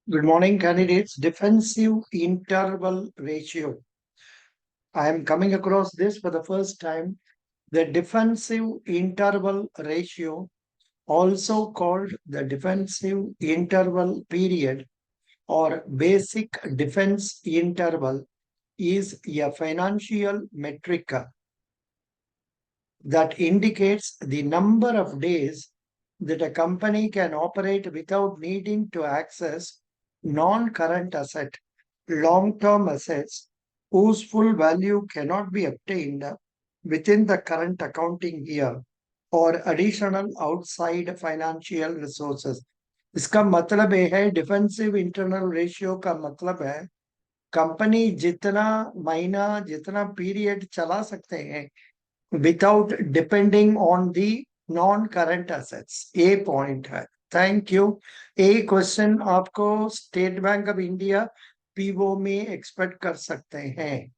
Good morning, candidates. Defensive interval ratio. I am coming across this for the first time. The defensive interval ratio, also called the defensive interval period or basic defense interval, is a financial metric that indicates the number of days that a company can operate without needing to access non-current asset, long-term assets whose full value cannot be obtained within the current accounting year or additional outside financial resources. इसका मतलब ये है defensive internal ratio का मतलब है company जितना महीना जितना पीरियड चला सकते हैं without depending on the non-current assets. A point है. Thank you. A question आपको state bank of India PO में एक्सपेक्ट कर सकते हैं.